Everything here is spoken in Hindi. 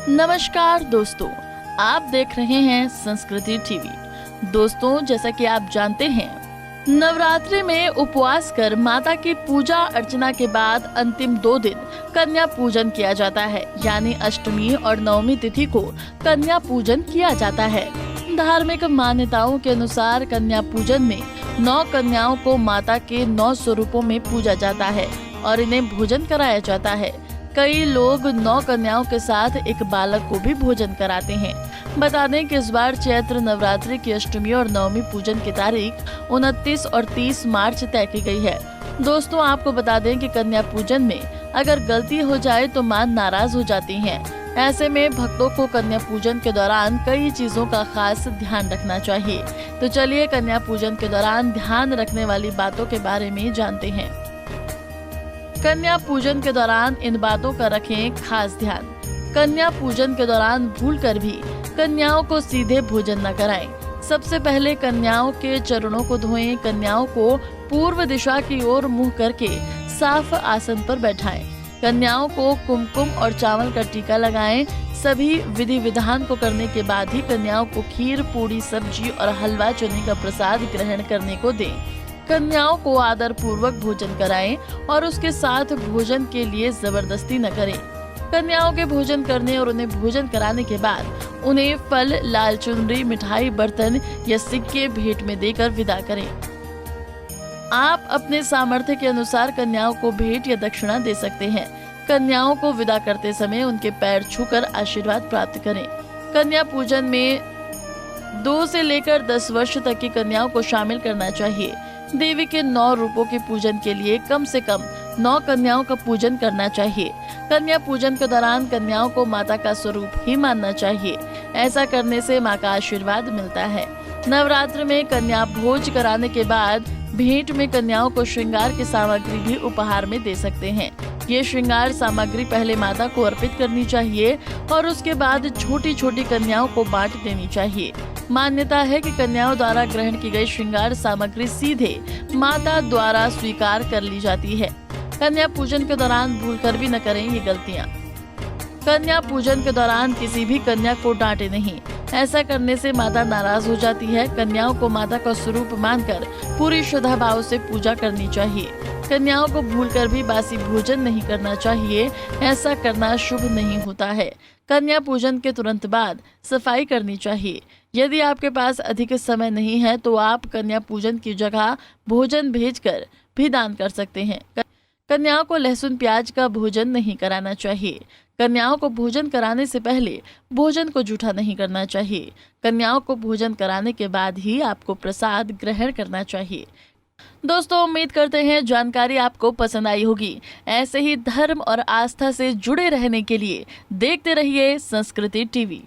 नमस्कार दोस्तों, आप देख रहे हैं संस्कृति टीवी। दोस्तों, जैसा कि आप जानते हैं, नवरात्रि में उपवास कर माता की पूजा अर्चना के बाद अंतिम 2 दिन कन्या पूजन किया जाता है, यानी अष्टमी और नवमी तिथि को कन्या पूजन किया जाता है। धार्मिक मान्यताओं के अनुसार कन्या पूजन में 9 कन्याओं को माता के 9 स्वरूपों में पूजा जाता है और इन्हें भोजन कराया जाता है। कई लोग 9 कन्याओं के साथ एक बालक को भी भोजन कराते हैं। बता दें कि इस बार चैत्र नवरात्रि की अष्टमी और नवमी पूजन की तारीख 29 और 30 मार्च तय की गई है। दोस्तों, आपको बता दें कि कन्या पूजन में अगर गलती हो जाए तो मां नाराज हो जाती हैं। ऐसे में भक्तों को कन्या पूजन के दौरान कई चीजों का खास ध्यान रखना चाहिए। तो चलिए कन्या पूजन के दौरान ध्यान रखने वाली बातों के बारे में जानते हैं। कन्या पूजन के दौरान इन बातों का रखें खास ध्यान। कन्या पूजन के दौरान भूलकर भी कन्याओं को सीधे भोजन न कराएं। सबसे पहले कन्याओं के चरणों को धोएं। कन्याओं को पूर्व दिशा की ओर मुंह करके साफ आसन पर बैठाएं। कन्याओं को कुमकुम और चावल का टीका लगाएं। सभी विधि विधान को करने के बाद ही कन्याओं को खीर, पूरी, सब्जी और हलवा चने का प्रसाद ग्रहण करने को दें। कन्याओं को आदर पूर्वक भोजन कराएं और उसके साथ भोजन के लिए जबरदस्ती न करें। कन्याओं के भोजन करने और उन्हें भोजन कराने के बाद उन्हें फल, लाल चुनरी, मिठाई, बर्तन या सिक्के भेंट में देकर विदा करें। आप अपने सामर्थ्य के अनुसार कन्याओं को भेंट या दक्षिणा दे सकते हैं। कन्याओं को विदा करते समय उनके पैर छूकर आशीर्वाद प्राप्त करें। कन्या पूजन में 2 से लेकर 10 वर्ष तक की कन्याओं को शामिल करना चाहिए। देवी के 9 रूपों के पूजन के लिए कम से कम 9 कन्याओं का पूजन करना चाहिए। कन्या पूजन के दौरान कन्याओं को माता का स्वरूप ही मानना चाहिए। ऐसा करने से मां का आशीर्वाद मिलता है। नवरात्र में कन्या भोज कराने के बाद भेंट में कन्याओं को श्रृंगार की सामग्री भी उपहार में दे सकते हैं। ये श्रृंगार सामग्री पहले माता को अर्पित करनी चाहिए और उसके बाद छोटी छोटी कन्याओं को बांट देनी चाहिए। मान्यता है कि कन्याओं द्वारा ग्रहण की गई श्रृंगार सामग्री सीधे माता द्वारा स्वीकार कर ली जाती है। कन्या पूजन के दौरान भूलकर भी न करें ये गलतियां। कन्या पूजन के दौरान किसी भी कन्या को डांटे नहीं। ऐसा करने से माता नाराज हो जाती है। कन्याओं को माता का स्वरूप मानकर पूरी श्रद्धा भाव से पूजा करनी चाहिए। कन्याओं को भूलकर भी बासी भोजन नहीं करना चाहिए। ऐसा करना शुभ नहीं होता है। कन्या पूजन के तुरंत बाद सफाई करनी चाहिए। यदि आपके पास अधिक समय नहीं है तो आप कन्या पूजन की जगह भोजन भेजकर भी दान कर सकते हैं। कन्याओं को लहसुन प्याज का भोजन नहीं कराना चाहिए। कन्याओं को भोजन कराने से पहले भोजन को जूठा नहीं करना चाहिए। कन्याओं को भोजन कराने के बाद ही आपको प्रसाद ग्रहण करना चाहिए। दोस्तों, उम्मीद करते हैं जानकारी आपको पसंद आई होगी। ऐसे ही धर्म और आस्था से जुड़े रहने के लिए देखते रहिए संस्कृति टीवी।